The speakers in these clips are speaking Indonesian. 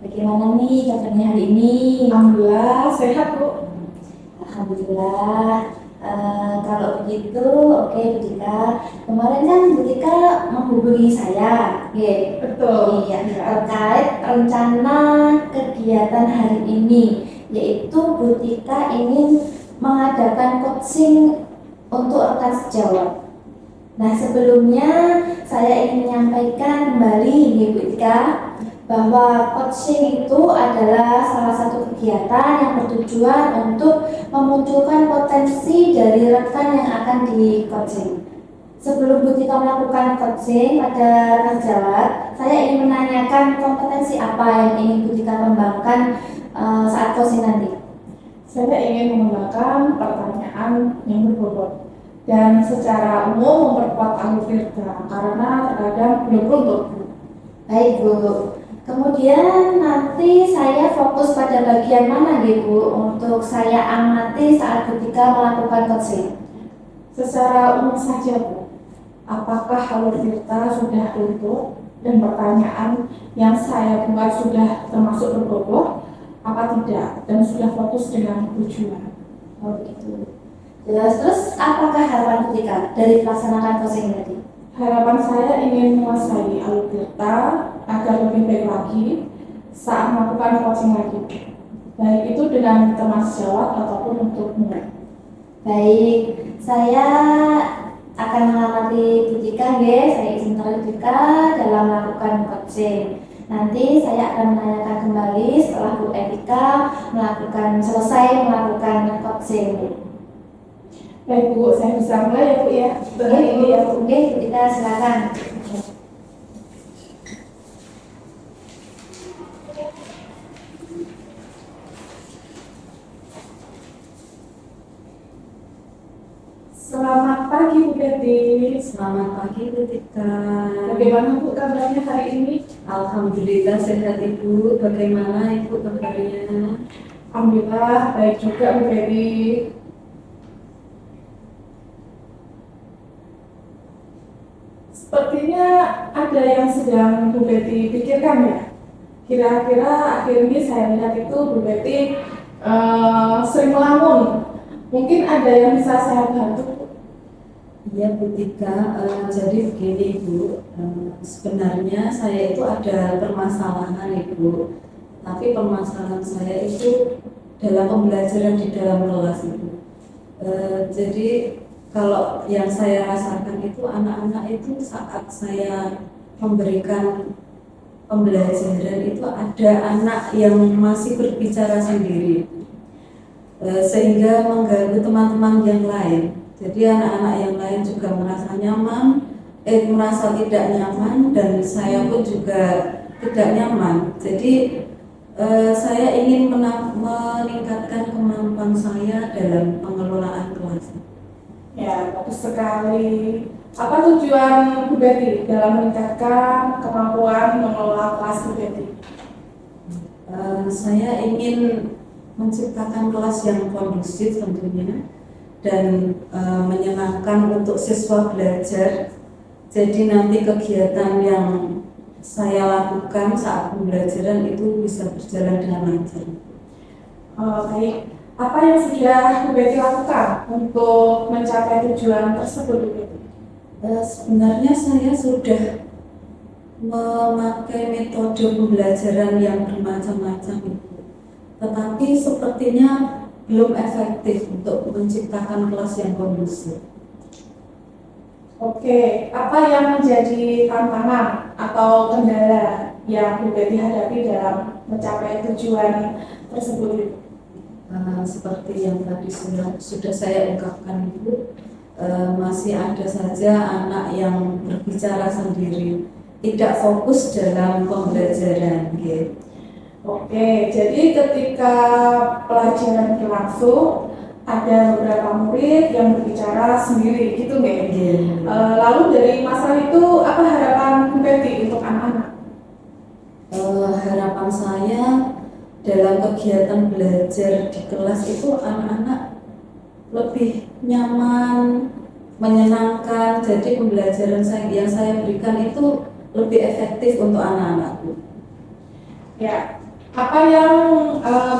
Bagaimana nih kabarnya hari ini? Alhamdulillah sehat Bu. Alhamdulillah. Kalau begitu, oke Bu Tika. Kemarin kan Bu Tika menghubungi saya, Betul. iya, Ya. terkait rencana kegiatan hari ini, yaitu Bu Tika ingin mengadakan coaching untuk rekan sejawat. Nah, sebelumnya saya ingin menyampaikan kembali nih Bu Tika, bahwa coaching itu adalah salah satu kegiatan yang bertujuan untuk memunculkan potensi dari rekan yang akan di coaching. Sebelum Bu Tika melakukan coaching pada rekan sejawat, saya ingin menanyakan kompetensi apa yang ingin Bu Tika kembangkan saat coaching nanti. Saya ingin mengembangkan pertanyaan yang berbobot dan secara umum memperkuat alur tirta karena terkadang belum runtuh. Baik Bu. Kemudian nanti saya fokus pada bagian mana nih Bu untuk saya amati saat ketika melakukan coaching. Secara umum saja Bu, apakah alur tirta sudah runtuh dan pertanyaan yang saya buat sudah termasuk berbobot apa tidak dan sudah fokus dengan tujuan. Oh gitu. Jelas. Terus apakah harapan ketika dari melaksanakan coaching tadi? Harapan saya ingin menguasai alur tirta agar lebih baik lagi saat melakukan coaching lagi, baik itu dengan teman sejawat ataupun untuk murid. Baik, saya akan mengamati Bu Tika, saya izin Bu Tika dalam melakukan coaching. Nanti saya akan menanyakan kembali setelah Bu Etika selesai melakukan coaching. Baik Bu, saya bisa mulai ya Bu ya. Oke Bu, Bu Tika silakan. Selamat pagi Bu Betty. Selamat pagi Bu Tika. Bagaimana Bu kabarnya hari ini? Alhamdulillah sehat Ibu. Bagaimana Ibu kabarnya? Alhamdulillah baik juga Bu Betty. Sepertinya ada yang sedang Bu Betty pikirkan ya. Kira-kira akhir ini saya lihat itu Bu Betty sering melamun. Mungkin ada yang bisa saya bantu. Iya Bu Tika, jadi begini Ibu, sebenarnya saya itu ada permasalahan Ibu. Tapi permasalahan saya itu dalam pembelajaran di dalam kelas Ibu. Jadi kalau yang saya rasakan itu anak-anak itu saat saya memberikan pembelajaran itu ada anak yang masih berbicara sendiri, sehingga mengganggu teman-teman yang lain. Jadi anak-anak yang lain juga merasa merasa tidak nyaman, dan saya pun juga tidak nyaman. Jadi saya ingin meningkatkan kemampuan saya dalam pengelolaan kelas. Ya, bagus sekali. Apa tujuan Bu Betty dalam meningkatkan kemampuan mengelola kelas Bu Betty? Saya ingin menciptakan kelas yang kondusif tentunya dan menyenangkan untuk siswa belajar. Jadi nanti kegiatan yang saya lakukan saat pembelajaran itu bisa berjalan dengan lancar. Baik. Apa yang sudah Bu Betty lakukan untuk mencapai tujuan tersebut Bu Betty? Sebenarnya saya sudah memakai metode pembelajaran yang bermacam-macam Ibu. Tetapi sepertinya belum efektif untuk menciptakan kelas yang kondusif. Oke, apa yang menjadi tantangan atau kendala yang Bu Betty hadapi dalam mencapai tujuan tersebut? Seperti yang tadi sudah saya ungkapkan Ibu, masih ada saja anak yang berbicara sendiri, tidak fokus dalam pembelajaran. Oke, jadi ketika pelajaran berlangsung ada beberapa murid yang berbicara sendiri, gitu nggak? Lalu dari masalah itu apa harapan Bu Betty untuk anak-anak? Harapan saya dalam kegiatan belajar di kelas itu anak-anak lebih nyaman, menyenangkan. Jadi pembelajaran yang saya berikan itu lebih efektif untuk anak-anakku. Ya, Apa yang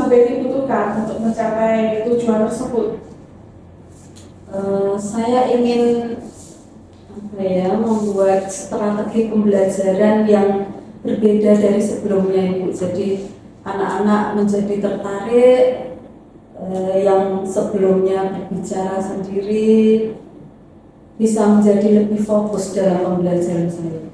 Bu Betty butuhkan untuk mencapai tujuan tersebut? Saya ingin membuat strategi pembelajaran yang berbeda dari sebelumnya, Ibu. Jadi anak-anak menjadi tertarik, yang sebelumnya berbicara sendiri bisa menjadi lebih fokus dalam pembelajaran saya.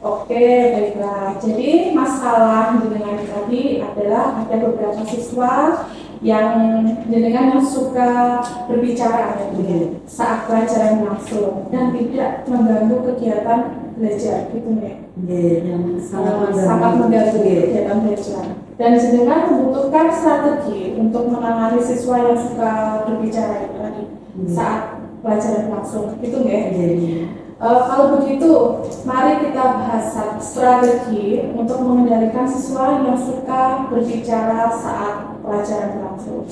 Oke, baiklah. Jadi masalah jenengan tadi adalah ada beberapa siswa yang jenengan yang suka berbicara ya, Bu, ya, saat pelajaran langsung dan tidak mengganggu kegiatan belajar, gitu ya. Yang Sangat mengganggu kegiatan belajar. Dan jenengan membutuhkan strategi untuk menangani siswa yang suka berbicara itu tadi saat pelajaran langsung, gitu ya. Kalau begitu, mari kita bahas strategi untuk mengendalikan siswa yang suka berbicara saat pelajaran langsung.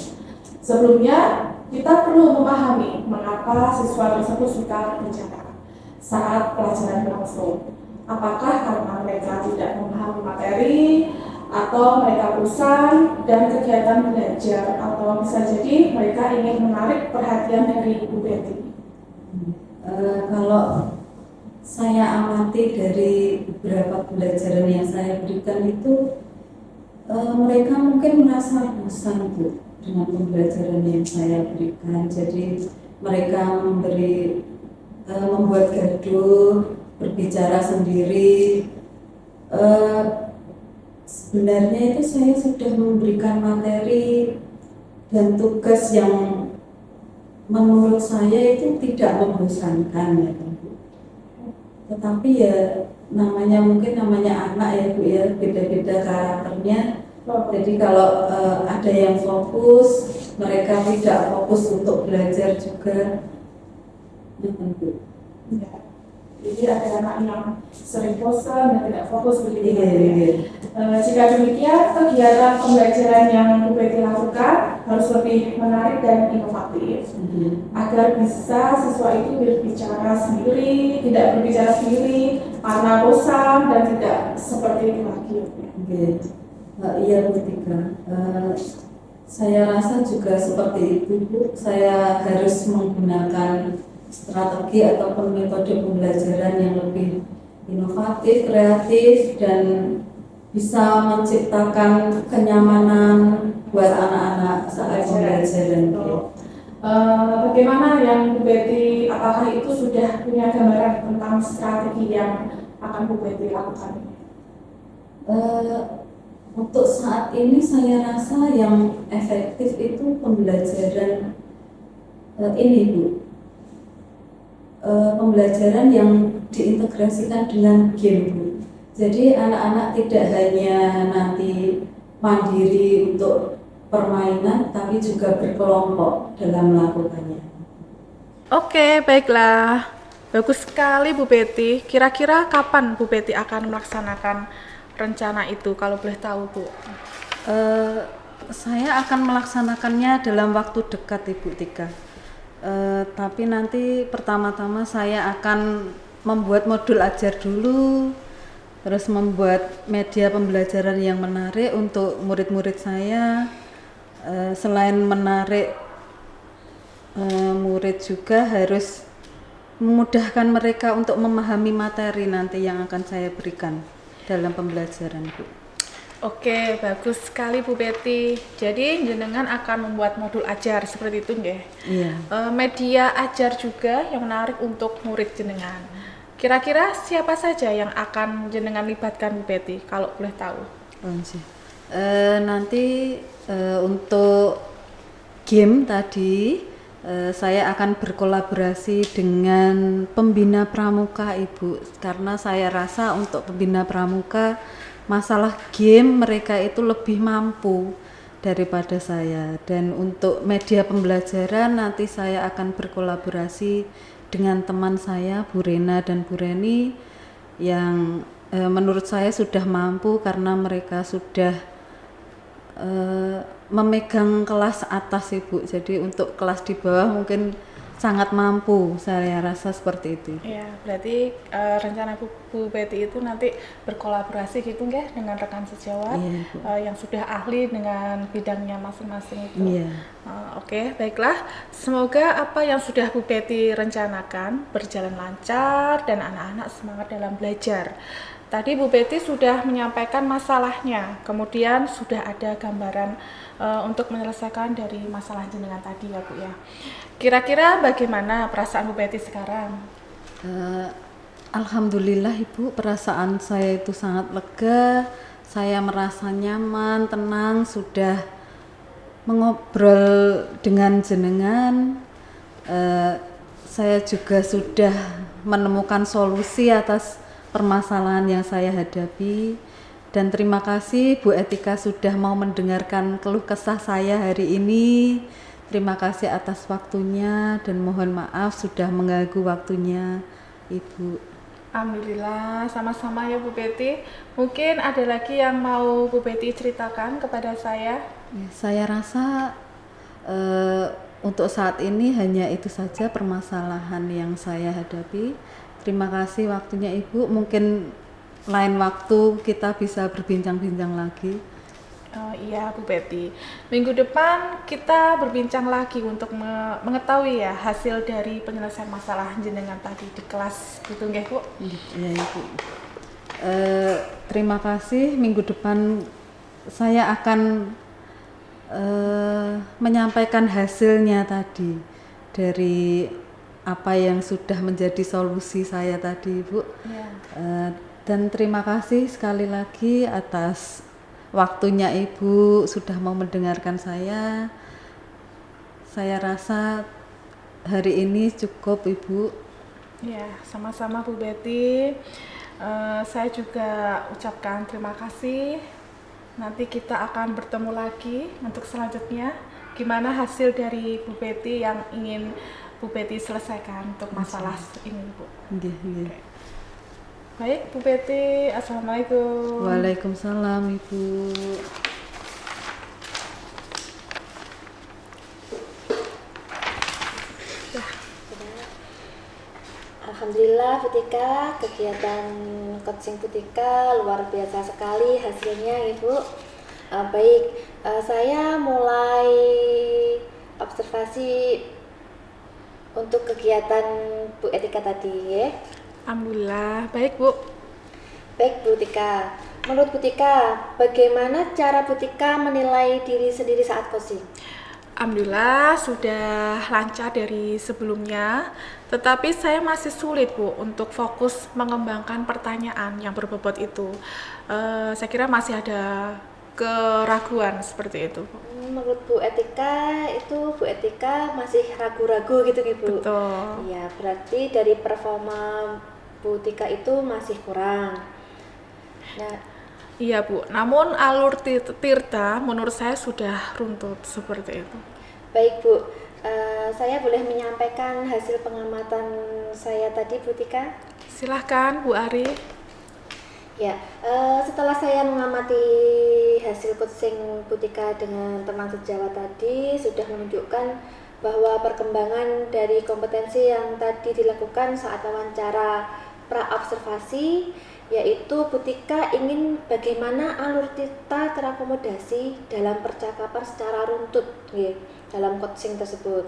Sebelumnya, kita perlu memahami mengapa siswa tersebut suka berbicara saat pelajaran langsung. Apakah karena mereka tidak memahami materi, atau mereka bosan dan kegiatan belajar, atau bisa jadi mereka ingin menarik perhatian dari Bu Betty? Kalau saya amati dari beberapa pembelajaran yang saya berikan itu, mereka mungkin merasa bosan, Bu, dengan pembelajaran yang saya berikan. Jadi mereka membuat gaduh, berbicara sendiri. Sebenarnya itu saya sudah memberikan materi dan tugas yang menurut saya itu tidak membosankan, ya, Bu. Tetapi ya namanya anak, ya, Bu, ya, beda-beda karakternya. Jadi kalau ada yang fokus, mereka tidak fokus untuk belajar juga, Bu. Ya. Jadi ada anak yang sering bosan dan tidak fokus begitu. Jika demikian, kegiatan pembelajaran yang Bu Betty lakukan harus lebih menarik dan inovatif agar bisa siswa itu berbicara sendiri, tidak berbicara sendiri karena bosan dan tidak seperti itu lagi. Iya, Bu Tika. Saya rasa juga seperti itu, Bu. Saya harus menggunakan strategi ataupun metode pembelajaran yang lebih inovatif, kreatif, dan bisa menciptakan kenyamanan buat anak-anak saat pembelajaran. Bagaimana yang Bu Betty, apakah itu sudah punya gambaran tentang strategi yang akan Bu Betty lakukan? Untuk saat ini saya rasa yang efektif itu pembelajaran ini, Bu. Pembelajaran yang diintegrasikan dengan game, Bu. Jadi anak-anak tidak hanya nanti mandiri untuk permainan, tapi juga berkelompok dalam melakukannya. Oke, baiklah. Bagus sekali, Bu Betty. Kira-kira kapan Bu Betty akan melaksanakan rencana itu, kalau boleh tahu, Bu? Saya akan melaksanakannya dalam waktu dekat, Ibu Tika. Tapi nanti pertama-tama saya akan membuat modul ajar dulu, terus membuat media pembelajaran yang menarik untuk murid-murid saya. Selain menarik murid, juga harus memudahkan mereka untuk memahami materi nanti yang akan saya berikan dalam pembelajaran, Bu. Oke, bagus sekali, Bu Betty. Jadi jenengan akan membuat modul ajar seperti itu, nggih? Iya. Media ajar juga yang menarik untuk murid jenengan. Kira-kira siapa saja yang akan jenengan libatkan, Bu Betty, kalau boleh tahu? Nanti untuk game tadi saya akan berkolaborasi dengan pembina pramuka, Ibu, karena saya rasa untuk pembina pramuka masalah game mereka itu lebih mampu daripada saya. Dan untuk media pembelajaran nanti saya akan berkolaborasi dengan teman saya, Bu Rena dan Bu Reni, yang menurut saya sudah mampu karena mereka sudah memegang kelas atas, Ibu. Jadi untuk kelas di bawah mungkin sangat mampu, saya rasa seperti itu. Ya, berarti rencana Bu Betty itu nanti berkolaborasi gitu nggak dengan rekan sejawat Iya, Bu. yang sudah ahli dengan bidangnya masing-masing itu. Iya. Oke, baiklah. Semoga apa yang sudah Bu Betty rencanakan berjalan lancar dan anak-anak semangat dalam belajar. Tadi Bu Betty sudah menyampaikan masalahnya, kemudian sudah ada gambaran untuk menyelesaikan dari masalah jenengan tadi ya Bu ya. Kira-kira bagaimana perasaan Bu Betty sekarang? Alhamdulillah Ibu, perasaan saya itu sangat lega, saya merasa nyaman, tenang, sudah mengobrol dengan jenengan. Saya juga sudah menemukan solusi atas permasalahan yang saya hadapi, dan terima kasih Bu Etika sudah mau mendengarkan keluh kesah saya hari ini. Terima kasih atas waktunya dan mohon maaf sudah mengganggu waktunya Ibu. Alhamdulillah, sama-sama ya Bu Betty. Mungkin ada lagi yang mau Bu Betty ceritakan kepada saya? Ya, saya rasa untuk saat ini hanya itu saja permasalahan yang saya hadapi. Terima kasih waktunya Ibu. Mungkin lain waktu kita bisa berbincang-bincang lagi. Iya Bu Betty. Minggu depan kita berbincang lagi untuk mengetahui ya hasil dari penyelesaian masalah jenengan tadi di kelas gitu nggih Bu? Iya Ibu. Terima kasih. Minggu depan saya akan menyampaikan hasilnya tadi dari apa yang sudah menjadi solusi saya tadi Bu. Ya. Dan terima kasih sekali lagi atas waktunya Ibu sudah mau mendengarkan saya. Saya rasa hari ini cukup Ibu. Ya, sama-sama Bu Betty. Saya juga ucapkan terima kasih. Nanti kita akan bertemu lagi untuk selanjutnya. Gimana hasil dari Bu Betty yang ingin Bu Betty selesaikan untuk masalah ini Bu. Nggih. Oke. Baik Bu Betty, Assalamualaikum. Waalaikumsalam Ibu. Alhamdulillah Butika, kegiatan coaching Butika luar biasa sekali hasilnya Ibu. Baik, saya mulai observasi untuk kegiatan Bu Etika tadi ya. Alhamdulillah, baik Bu. Baik Bu Tika, menurut Bu Tika, bagaimana cara Bu Tika menilai diri sendiri saat coaching? Alhamdulillah sudah lancar dari sebelumnya, tetapi saya masih sulit Bu untuk fokus mengembangkan pertanyaan yang berbobot itu. Saya kira masih ada keraguan seperti itu Bu. Menurut Bu Etika, itu Bu Etika masih ragu-ragu gitu nih Bu? Betul. Iya, berarti dari performa Bu Tika itu masih kurang. Nah, Iya Bu, namun alur Tirta menurut saya sudah runtut seperti itu. baik Bu, saya boleh menyampaikan hasil pengamatan saya tadi Bu Tika? Silahkan Bu Ari. Ya, setelah saya mengamati hasil coaching Bu Tika dengan teman sejawat tadi sudah menunjukkan bahwa perkembangan dari kompetensi yang tadi dilakukan saat wawancara pra-observasi, yaitu Bu Tika ingin bagaimana alur kita terakomodasi dalam percakapan secara runtut dalam coaching tersebut.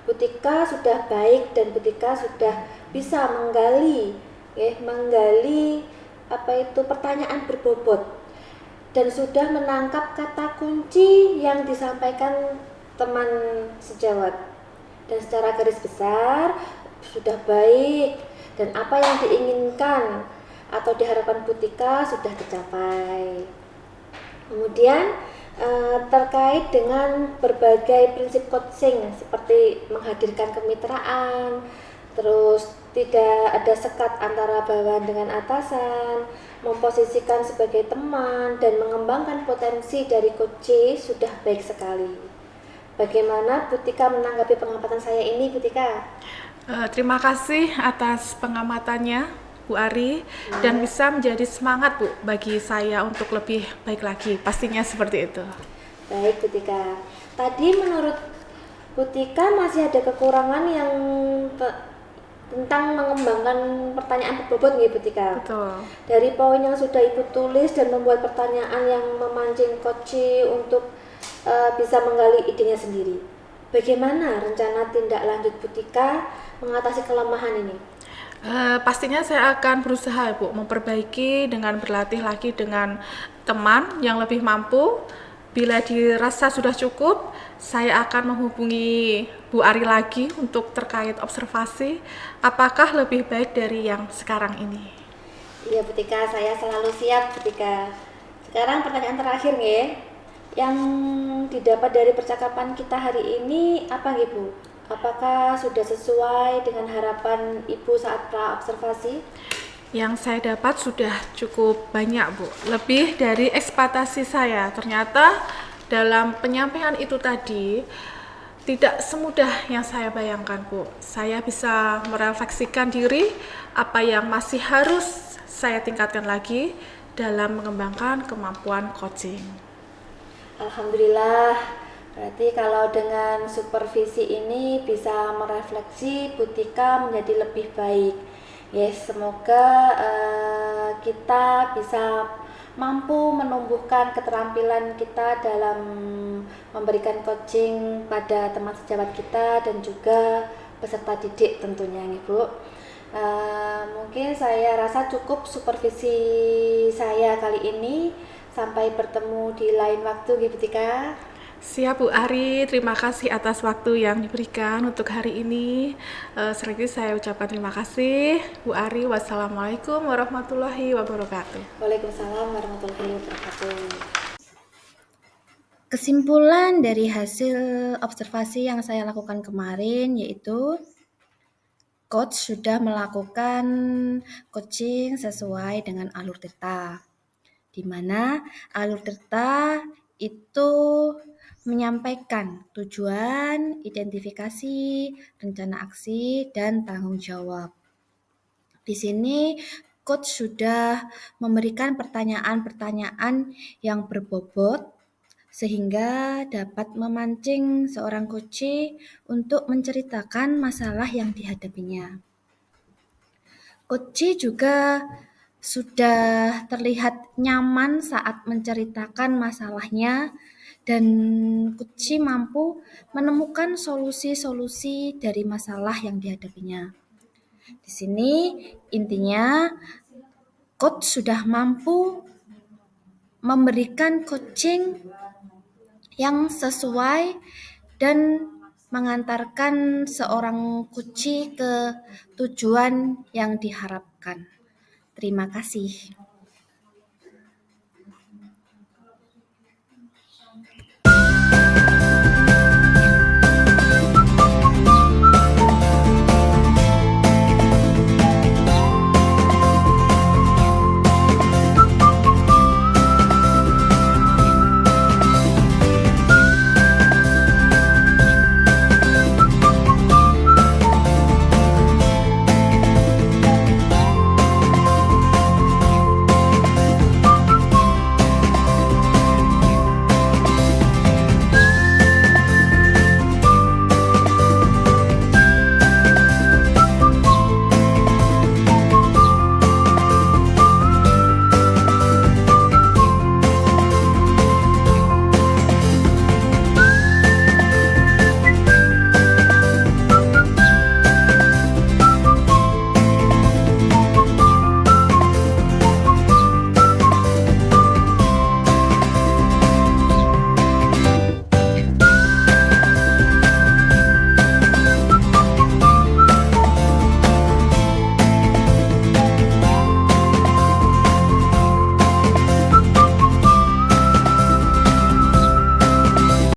Bu Tika sudah baik dan Bu Tika sudah bisa menggali pertanyaan berbobot dan sudah menangkap kata kunci yang disampaikan teman sejawat, dan secara garis besar sudah baik dan apa yang diinginkan atau diharapkan Bu Tika sudah tercapai. Kemudian terkait dengan berbagai prinsip coaching seperti menghadirkan kemitraan, terus tidak ada sekat antara bawahan dengan atasan, memposisikan sebagai teman, dan mengembangkan potensi dari coach sudah baik sekali. Bagaimana Bu Tika menanggapi pengamatan saya ini Bu Tika? Terima kasih atas pengamatannya Bu Ari, dan bisa menjadi semangat Bu bagi saya untuk lebih baik lagi, pastinya seperti itu. Baik Bu Tika, tadi menurut Putika masih ada kekurangan yang tentang mengembangkan pertanyaan berbobot nggih Putika. Betul. Dari poin yang sudah Ibu tulis dan membuat pertanyaan yang memancing Koci untuk bisa menggali idenya sendiri. Bagaimana rencana tindak lanjut Putika mengatasi kelemahan ini? Pastinya saya akan berusaha Bu memperbaiki dengan berlatih lagi dengan teman yang lebih mampu. Bila dirasa sudah cukup, saya akan menghubungi Bu Ari lagi untuk terkait observasi apakah lebih baik dari yang sekarang ini. Iya Putika, saya selalu siap Putika. Sekarang pertanyaan terakhir nih, yang didapat dari percakapan kita hari ini apa nih Bu? Apakah sudah sesuai dengan harapan Ibu saat pra-observasi? Yang saya dapat sudah cukup banyak Bu, lebih dari ekspektasi saya. Ternyata dalam penyampaian itu tadi tidak semudah yang saya bayangkan Bu. Saya bisa merefleksikan diri apa yang masih harus saya tingkatkan lagi dalam mengembangkan kemampuan coaching. Alhamdulillah, berarti kalau dengan supervisi ini bisa merefleksi Putika menjadi lebih baik. Yes, semoga kita bisa mampu menumbuhkan keterampilan kita dalam memberikan coaching pada teman sejawat kita dan juga peserta didik tentunya Ibu. Mungkin saya rasa cukup supervisi saya kali ini. Sampai bertemu di lain waktu, Ibu Tika. Siap Bu Ari, terima kasih atas waktu yang diberikan untuk hari ini. Sekali lagi saya ucapkan terima kasih Bu Ari. Wassalamualaikum warahmatullahi wabarakatuh. Waalaikumsalam warahmatullahi wabarakatuh. Kesimpulan dari hasil observasi yang saya lakukan kemarin yaitu Coach sudah melakukan coaching sesuai dengan alur tirta, di mana alur tirta itu menyampaikan tujuan, identifikasi, rencana aksi, dan tanggung jawab. Di sini coach sudah memberikan pertanyaan-pertanyaan yang berbobot sehingga dapat memancing seorang coach untuk menceritakan masalah yang dihadapinya. Coach juga sudah terlihat nyaman saat menceritakan masalahnya dan coach mampu menemukan solusi-solusi dari masalah yang dihadapinya. Di sini intinya coach sudah mampu memberikan coaching yang sesuai dan mengantarkan seorang coach ke tujuan yang diharapkan. Terima kasih.